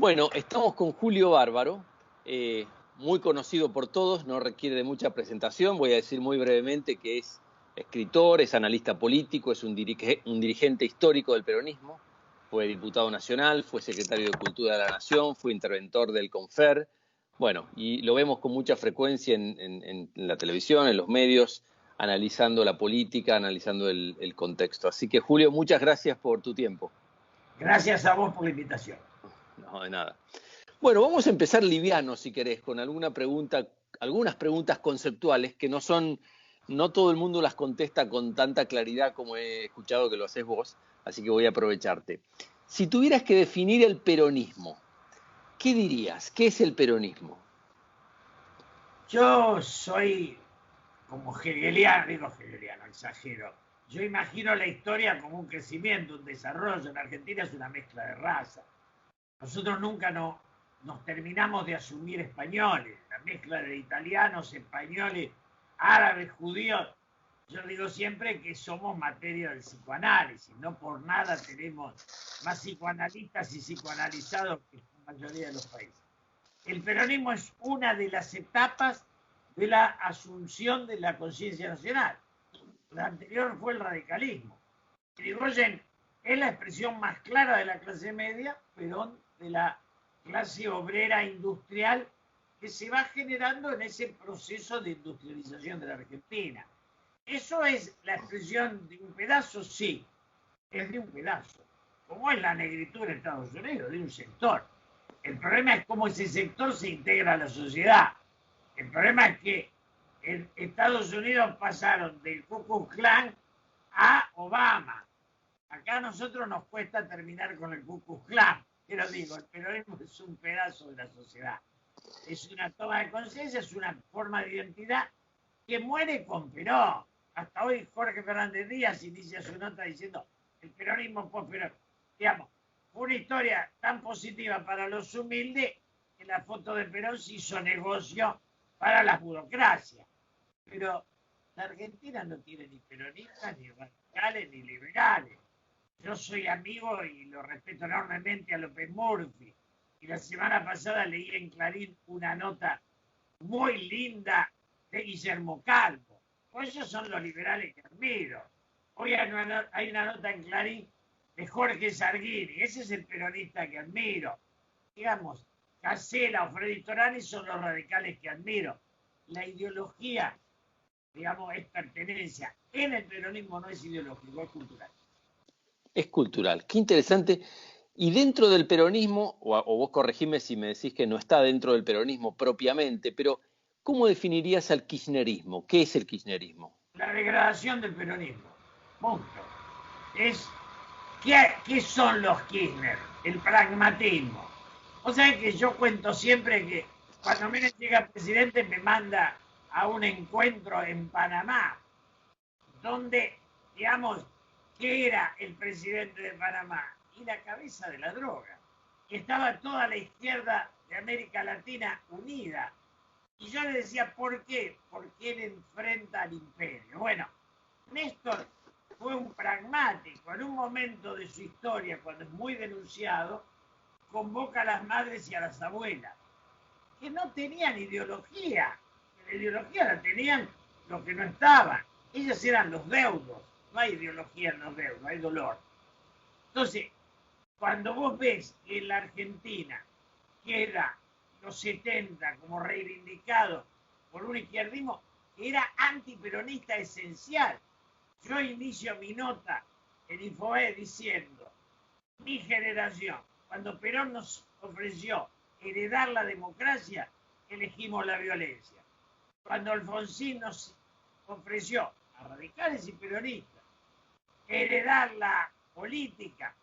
Bueno, estamos con Julio Bárbaro, muy conocido por todos, no requiere de mucha presentación. Voy a decir muy brevemente que es escritor, es analista político, es un dirigente histórico del peronismo, fue diputado nacional, fue secretario de Cultura de la Nación, fue interventor del Confer. Bueno, y lo vemos con mucha frecuencia en la televisión, en los medios, analizando la política, analizando el contexto. Así que, Julio, muchas gracias por tu tiempo. Gracias a vos por la invitación. No, de nada. Bueno, vamos a empezar liviano, si querés, con algunas preguntas conceptuales que no todo el mundo las contesta con tanta claridad como he escuchado que lo haces vos, así que voy a aprovecharte. Si tuvieras que definir el peronismo, ¿qué dirías? ¿Qué es el peronismo? Yo soy como hegeliano, exagero. Yo imagino la historia como un crecimiento, un desarrollo. En Argentina es una mezcla de razas. Nosotros nunca nos terminamos de asumir españoles, la mezcla de italianos, españoles, árabes, judíos. Yo digo siempre que somos materia del psicoanálisis, no por nada tenemos más psicoanalistas y psicoanalizados que la mayoría de los países. El peronismo es una de las etapas de la asunción de la conciencia nacional. La anterior fue el radicalismo. Irigoyen es la expresión más clara de la clase media, Perón de la clase obrera industrial que se va generando en ese proceso de industrialización de la Argentina. ¿Eso es la expresión de un pedazo? Sí, es de un pedazo. Como es la negritud en Estados Unidos, de un sector. El problema es cómo ese sector se integra a la sociedad. El problema es que en Estados Unidos pasaron del Ku Klux Klan a Obama. Acá a nosotros nos cuesta terminar con el Ku Klux Klan. Pero digo, el peronismo es un pedazo de la sociedad. Es una toma de conciencia, es una forma de identidad que muere con Perón. Hasta hoy Jorge Fernández Díaz inicia su nota diciendo el peronismo post-Perón. Digamos, fue una historia tan positiva para los humildes que la foto de Perón se hizo negocio para las burocracias. Pero la Argentina no tiene ni peronistas, ni radicales, ni liberales. Yo soy amigo y lo respeto enormemente a López Murphy. Y la semana pasada leí en Clarín una nota muy linda de Guillermo Calvo. Pues esos son los liberales que admiro. Hoy hay una nota en Clarín de Jorge Sarguini. Ese es el peronista que admiro. Digamos, Casella o Freddy Torani son los radicales que admiro. La ideología, digamos, es pertenencia. En el peronismo no es ideológico, es cultural. Es cultural. Qué interesante. Y dentro del peronismo, o vos corregime si me decís que no está dentro del peronismo propiamente, pero ¿cómo definirías al kirchnerismo? ¿Qué es el kirchnerismo? La degradación del peronismo. Punto. ¿Qué son los Kirchner? El pragmatismo. O sea que yo cuento siempre que cuando Menem llega presidente me manda a un encuentro en Panamá, donde, digamos, ¿qué era el presidente de Panamá? Y la cabeza de la droga. Y estaba toda la izquierda de América Latina unida. Y yo le decía, ¿por qué? Porque él enfrenta al imperio. Bueno, Néstor fue un pragmático. En un momento de su historia, cuando es muy denunciado, convoca a las madres y a las abuelas, que no tenían ideología. La ideología la tenían los que no estaban. Ellos eran los deudos. No hay ideología en los deudos, hay dolor. Entonces, cuando vos ves que en la Argentina queda los 70 como reivindicado por un izquierdismo que era antiperonista esencial. Yo inicio mi nota en Infobae diciendo, mi generación, cuando Perón nos ofreció heredar la democracia, elegimos la violencia. Cuando Alfonsín nos ofreció a radicales y peronistas heredar la política,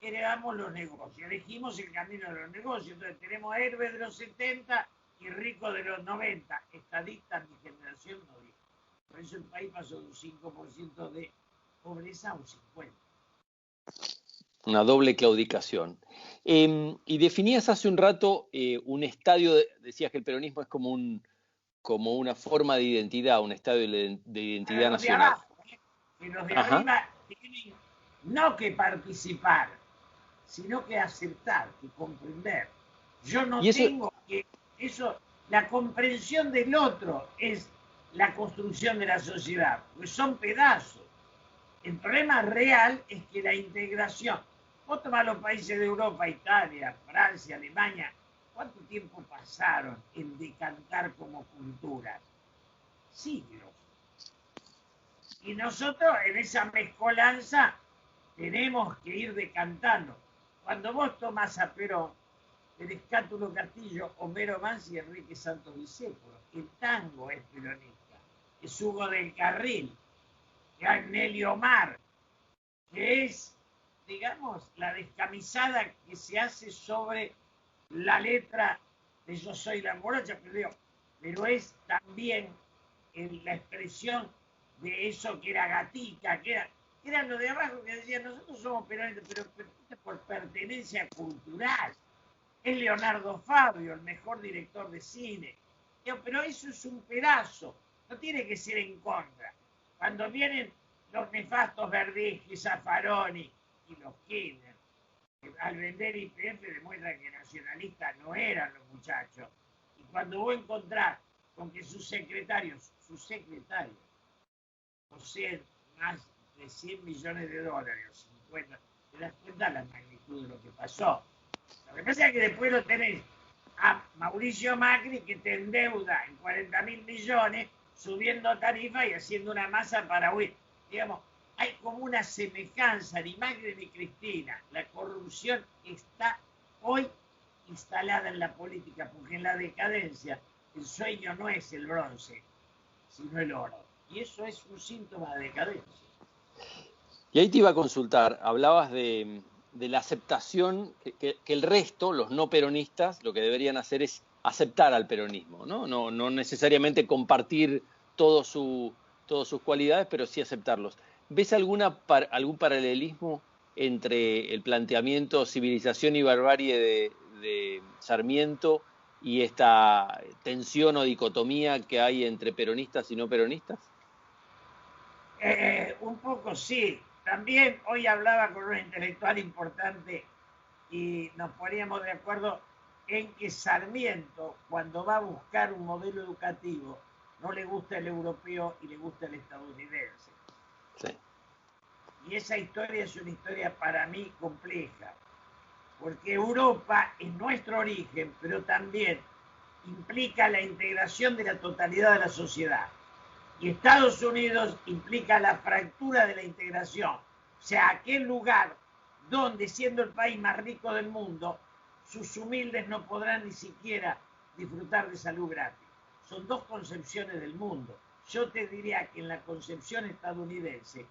heredamos los negocios, elegimos el camino de los negocios. Entonces tenemos héroes de los 70 y ricos de los 90. Estadistas, mi generación no dijo. Por eso el país pasó de un 5% de pobreza a un 50%. Una doble claudicación. Y definías hace un rato un estadio, decías que el peronismo es como una forma de identidad, un estadio de identidad nacional. De abajo, que los de arriba tienen no que participar, sino que aceptar, que comprender. Yo Y no eso, tengo que, eso, la comprensión del otro es la construcción de la sociedad, pues son pedazos. El problema real es que la integración, vos tomás los países de Europa, Italia, Francia, Alemania, ¿cuánto tiempo pasaron en decantar como culturas? Siglos. Y nosotros en esa mezcolanza tenemos que ir decantando. Cuando vos tomás a Perón, el Escátulo Castillo, Homero Mansi y Enrique Santos Discépolo, el tango es peronista, es Hugo del Carril, que es Nelly Omar, que es, digamos, la descamisada que se hace sobre la letra de Yo soy la morocha, pero es también la expresión de eso que era Gatica, que era lo de abajo que decía, nosotros somos peronistas, pero por pertenencia cultural. Es Leonardo Fabio, el mejor director de cine. Pero eso es un pedazo, no tiene que ser en contra. Cuando vienen los nefastos Verdischi, Zaffaroni y los Kirchner, al vender IPF demuestra que nacionalistas no eran los muchachos. Y cuando vos encontrás con que sus secretarios poseen más de 100 millones de dólares, 50, te das cuenta de la magnitud de lo que pasó. Lo que pasa es que después lo tenés a Mauricio Macri que te endeuda en 40.000 millones subiendo tarifas y haciendo una masa para huir. Digamos, hay como una semejanza, ni Macri ni Cristina. La corrupción está hoy instalada en la política, porque en la decadencia el sueño no es el bronce, sino el oro. Y eso es un síntoma de decadencia. y ahí te iba a consultar, hablabas de la aceptación, que el resto, los no peronistas, lo que deberían hacer es aceptar al peronismo, ¿no? No necesariamente compartir todas sus cualidades, pero sí aceptarlos. ¿Ves algún paralelismo entre el planteamiento civilización y barbarie de Sarmiento y esta tensión o dicotomía que hay entre peronistas y no peronistas? Un poco sí. También hoy hablaba con un intelectual importante y nos poníamos de acuerdo en que Sarmiento, cuando va a buscar un modelo educativo, no le gusta el europeo y le gusta el estadounidense. Sí. Y esa historia es una historia para mí compleja, porque Europa es nuestro origen, pero también implica la integración de la totalidad de la sociedad. Y Estados Unidos implica la fractura de la integración. O sea, aquel lugar donde, siendo el país más rico del mundo, sus humildes no podrán ni siquiera disfrutar de salud gratis. Son dos concepciones del mundo. Yo te diría que en la concepción estadounidense,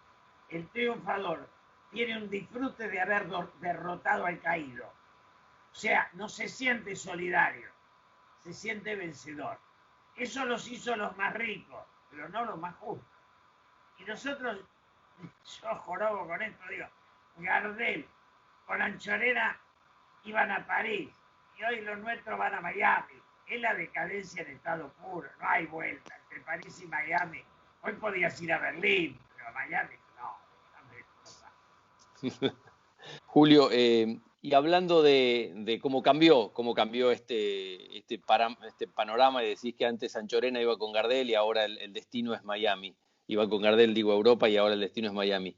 el triunfador tiene un disfrute de haber derrotado al caído. O sea, no se siente solidario, se siente vencedor. Eso los hizo los más ricos, pero no los más justos. Y nosotros, yo jorobo con esto, digo, Gardel con Anchorena iban a París y hoy los nuestros van a Miami. Es la decadencia en estado puro, no hay vuelta entre París y Miami. Hoy podías ir a Berlín, pero a Miami no. Julio, y hablando de cómo cambió este panorama, y decís que antes Anchorena iba con Gardel y ahora el destino es Miami. Iba con Gardel, digo, Europa y ahora el destino es Miami.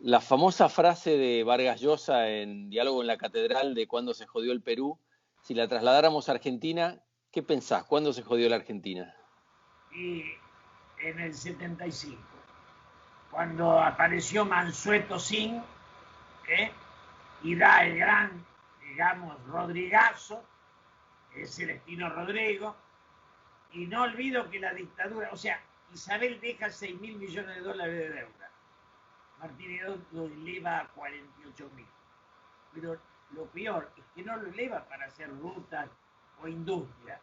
La famosa frase de Vargas Llosa en Diálogo en la Catedral de cuándo se jodió el Perú, si la trasladáramos a Argentina, ¿qué pensás? ¿Cuándo se jodió la Argentina? Y en el 75, cuando apareció Mansueto Sin, y da el gran, digamos, Rodrigazo, que es Celestino Rodrigo, y no olvido que la dictadura, o sea, Isabel deja 6.000 millones de dólares de deuda. Martínez lo eleva a 48.000. Pero lo peor es que no lo eleva para hacer rutas o industria.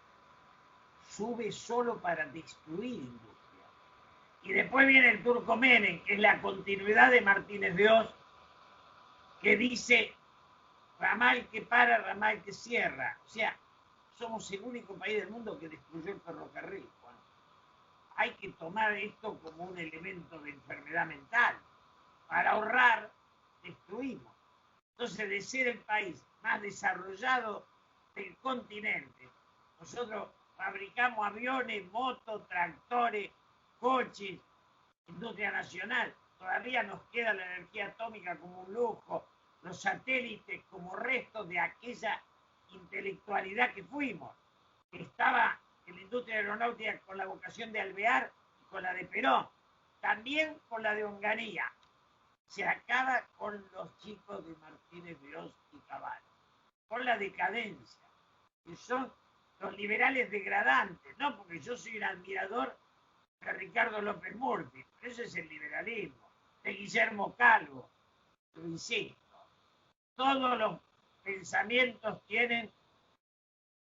Sube solo para destruir industria. Y después viene el Turco Menem, que es la continuidad de Martínez de Oz, que dice ramal que para, ramal que cierra. O sea, somos el único país del mundo que destruyó el ferrocarril, Juan. Hay que tomar esto como un elemento de enfermedad mental. Para ahorrar, destruimos. Entonces, de ser el país más desarrollado del continente, nosotros fabricamos aviones, motos, tractores, coches, industria nacional. Todavía nos queda la energía atómica como un lujo, los satélites como restos de aquella intelectualidad que fuimos, que estaba en la industria aeronáutica con la vocación de Alvear y con la de Perón, también con la de Onganía. Se acaba con los chicos de Martínez Dios y Caballo, con la decadencia, que son los liberales degradantes, no porque yo soy un admirador de Ricardo López Murphy, pero ese es el liberalismo, de Guillermo Calvo, lo insisto. Todos los pensamientos tienen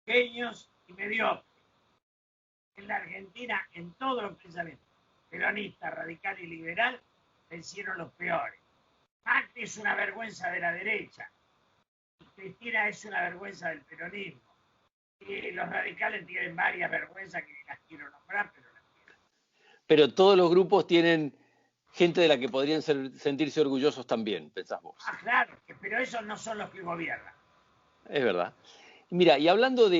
pequeños y mediocres. En la Argentina, en todos los pensamientos, peronista, radical y liberal, vencieron los peores. Macri es una vergüenza de la derecha, y Cristina es una vergüenza del peronismo. Y los radicales tienen varias vergüenzas que las quiero nombrar, pero las quiero. Pero todos los grupos tienen gente de la que podrían sentirse orgullosos también, pensás vos. Ah, claro, pero esos no son los que gobiernan. Es verdad. Mira, y hablando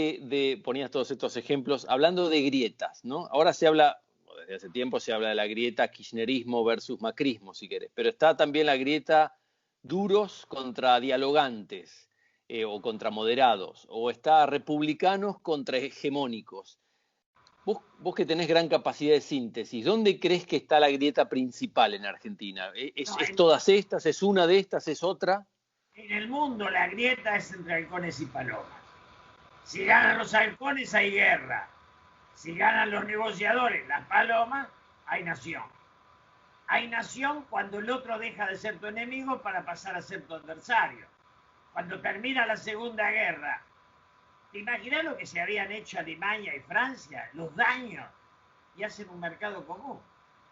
ponías todos estos ejemplos, hablando de grietas, ¿no? Ahora se habla, desde hace tiempo se habla de la grieta kirchnerismo versus macrismo, si querés, pero está también la grieta duros contra dialogantes, o contra moderados, o está republicanos contra hegemónicos. Vos que tenés gran capacidad de síntesis, ¿dónde crees que está la grieta principal en Argentina? ¿Es todas estas? ¿Es una de estas? ¿Es otra? En el mundo la grieta es entre halcones y palomas. Si ganan los halcones hay guerra. Si ganan los negociadores, las palomas, hay nación. Hay nación cuando el otro deja de ser tu enemigo para pasar a ser tu adversario. Cuando termina la Segunda Guerra, ¿te imaginas lo que se habían hecho Alemania y Francia? Los daños. Y hacen un mercado común.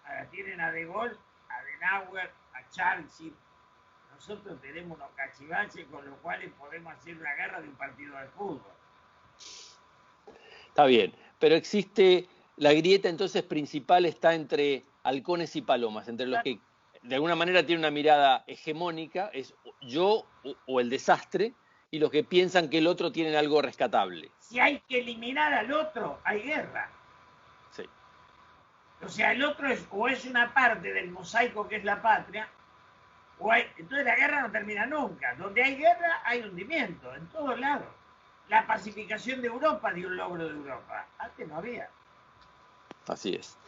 Ahora tienen a De Gaulle, a Adenauer, a Churchill. Nosotros tenemos unos cachivaches con los cuales podemos hacer una guerra de un partido de fútbol. Está bien, pero existe, la grieta entonces principal está entre halcones y palomas, entre los que de alguna manera tienen una mirada hegemónica, es yo o el desastre, y los que piensan que el otro tiene algo rescatable. Si hay que eliminar al otro, hay guerra. Sí. O sea, el otro es una parte del mosaico que es la patria, entonces la guerra no termina nunca. Donde hay guerra hay hundimiento, en todos lados. La pacificación de Europa dio un logro de Europa. Antes no había. Así es.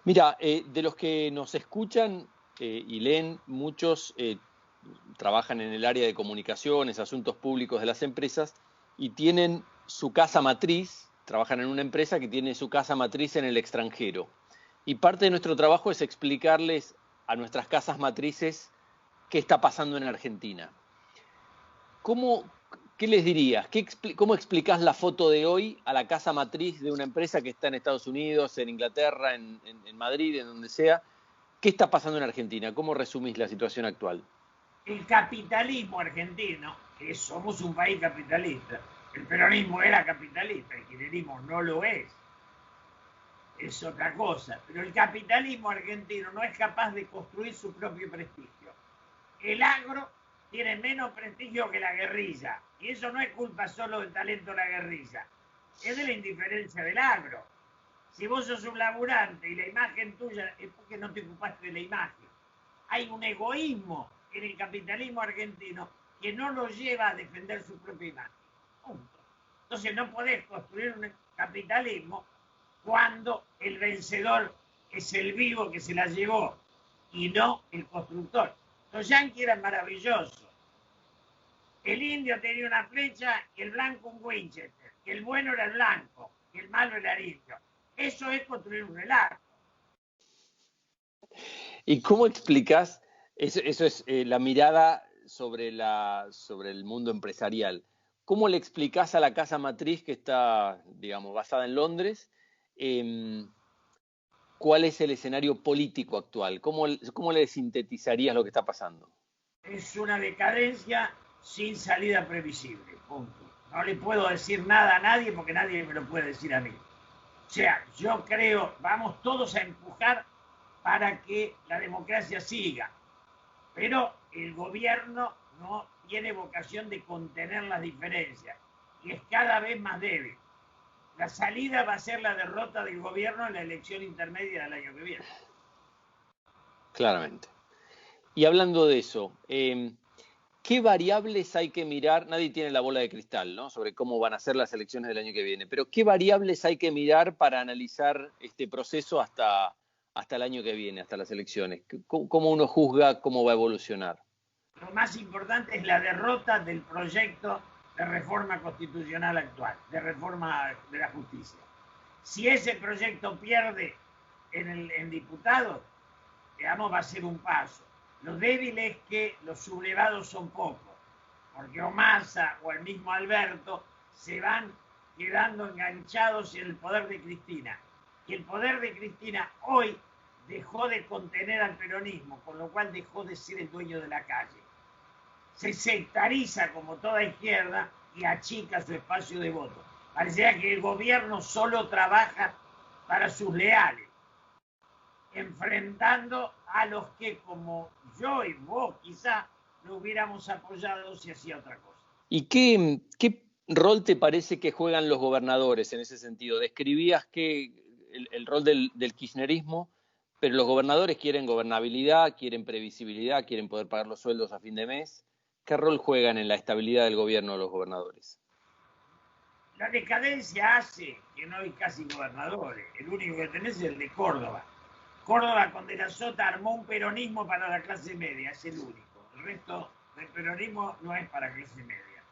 Mira, de los que nos escuchan y leen, muchos trabajan en el área de comunicaciones, asuntos públicos de las empresas y tienen su casa matriz, trabajan en una empresa que tiene su casa matriz en el extranjero. Y parte de nuestro trabajo es explicarles a nuestras casas matrices qué está pasando en Argentina. ¿Qué les dirías? ¿Cómo explicás la foto de hoy a la casa matriz de una empresa que está en Estados Unidos, en Inglaterra, en Madrid, en donde sea? ¿Qué está pasando en Argentina? ¿Cómo resumís la situación actual? El capitalismo argentino, que somos un país capitalista, el peronismo era capitalista, el kirchnerismo no lo es otra cosa, pero el capitalismo argentino no es capaz de construir su propio prestigio. El agro tiene menos prestigio que la guerrilla, y eso no es culpa solo del talento de la guerrilla, es de la indiferencia del agro. Si vos sos un laburante y la imagen tuya es porque no te ocupaste de la imagen. Hay un egoísmo en el capitalismo argentino que no lo lleva a defender su propia imagen. Punto. Entonces no podés construir un capitalismo cuando el vencedor es el vivo que se la llevó y no el constructor. Los yanquis eran maravillosos. El indio tenía una flecha y el blanco un Winchester. Que el bueno era el blanco y el malo era el indio. Eso es construir un relato. ¿Y cómo explicás? Eso es la mirada sobre el mundo empresarial. ¿Cómo le explicás a la casa matriz que está, digamos, basada en Londres, cuál es el escenario político actual? ¿Cómo le sintetizarías lo que está pasando? Es una decadencia sin salida previsible, punto. No le puedo decir nada a nadie porque nadie me lo puede decir a mí. O sea, yo creo, vamos todos a empujar para que la democracia siga, pero el gobierno no tiene vocación de contener las diferencias y es cada vez más débil. La salida va a ser la derrota del gobierno en la elección intermedia del año que viene. Claramente. Y hablando de eso, ¿qué variables hay que mirar? Nadie tiene la bola de cristal, ¿no?, sobre cómo van a ser las elecciones del año que viene, pero ¿qué variables hay que mirar para analizar este proceso hasta el año que viene, hasta las elecciones? ¿Cómo uno juzga cómo va a evolucionar? Lo más importante es la derrota del proyecto de reforma constitucional actual, de reforma de la justicia. Si ese proyecto pierde en diputados, digamos, va a ser un paso. Lo débil es que los sublevados son pocos, porque o Massa o el mismo Alberto se van quedando enganchados en el poder de Cristina. Y el poder de Cristina hoy dejó de contener al peronismo, con lo cual dejó de ser el dueño de la calle. Se sectariza como toda izquierda y achica su espacio de voto. Parecía que el gobierno solo trabaja para sus leales, enfrentando a los que, como yo y vos, quizá lo hubiéramos apoyado si hacía otra cosa. ¿Y qué rol te parece que juegan los gobernadores en ese sentido? Describías que el rol del kirchnerismo, pero los gobernadores quieren gobernabilidad, quieren previsibilidad, quieren poder pagar los sueldos a fin de mes. ¿Qué rol juegan en la estabilidad del gobierno los gobernadores? La decadencia hace que no hay casi gobernadores. El único que tenés es el de Córdoba. Córdoba con De la Sota armó un peronismo para la clase media, es el único. El resto del peronismo no es para clase media.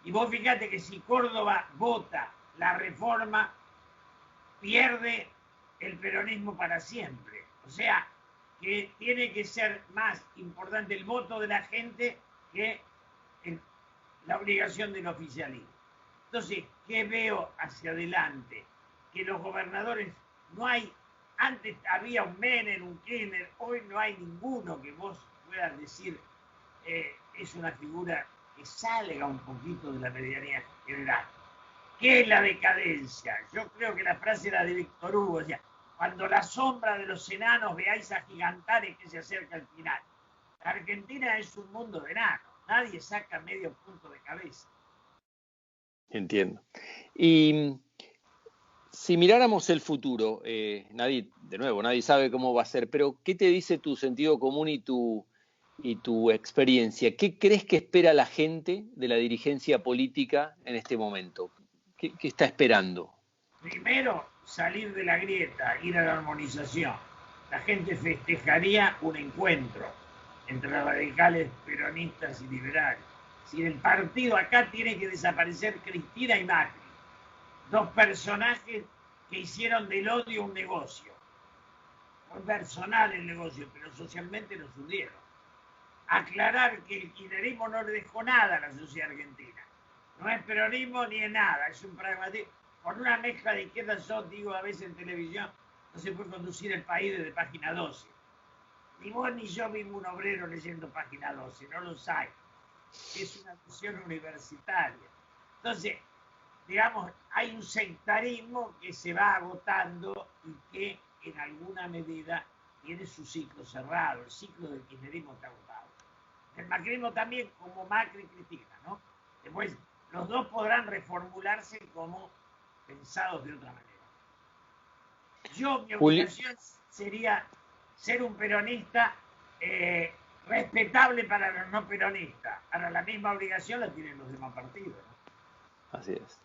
Y vos fíjate que si Córdoba vota la reforma, pierde el peronismo para siempre. O sea, que tiene que ser más importante el voto de la gente que la obligación del oficialismo. Entonces, ¿qué veo hacia adelante? Que los gobernadores no hay. Antes había un Menem, un Kirchner, hoy no hay ninguno que vos puedas decir es una figura que salga un poquito de la medianía general. ¿Qué es la decadencia? Yo creo que la frase era de Víctor Hugo, decía, cuando la sombra de los enanos veáis agigantares que se acerca al final. La Argentina es un mundo de enanos, nadie saca medio punto de cabeza. Entiendo. Y si miráramos el futuro, nadie sabe cómo va a ser, pero ¿qué te dice tu sentido común y tu experiencia? ¿Qué crees que espera la gente de la dirigencia política en este momento? ¿Qué está esperando? Primero, salir de la grieta, ir a la armonización. La gente festejaría un encuentro entre los radicales peronistas y liberales. Si el partido acá tiene que desaparecer Cristina y Macri, dos personajes que hicieron del odio un negocio. Fue personal el negocio, pero socialmente los hundieron. Aclarar que el kirchnerismo no le dejó nada a la sociedad argentina. No es peronismo ni es nada, es un pragmatismo. Con una mezcla de izquierdas, yo digo a veces en televisión, no se puede conducir el país desde página 12. Ni vos ni yo vimos un obrero leyendo página 12, no los hay. Es una visión universitaria. Entonces, digamos, hay un sectarismo que se va agotando y que en alguna medida tiene su ciclo cerrado. El ciclo del kirchnerismo está agotado. El macrismo también, como Macri y Cristina, ¿no? Después, los dos podrán reformularse como pensados de otra manera. Mi obligación sería ser un peronista respetable para los no peronistas. Ahora, la misma obligación la tienen los demás partidos, ¿no? Así es.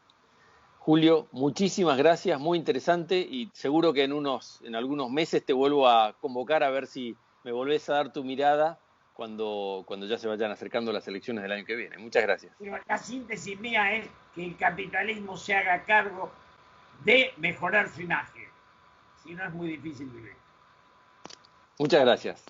Julio, muchísimas gracias, muy interesante y seguro que en algunos meses te vuelvo a convocar a ver si me volvés a dar tu mirada cuando ya se vayan acercando las elecciones del año que viene. Muchas gracias. La síntesis mía es que el capitalismo se haga cargo de mejorar su imagen. Si no, es muy difícil vivir. Muchas gracias.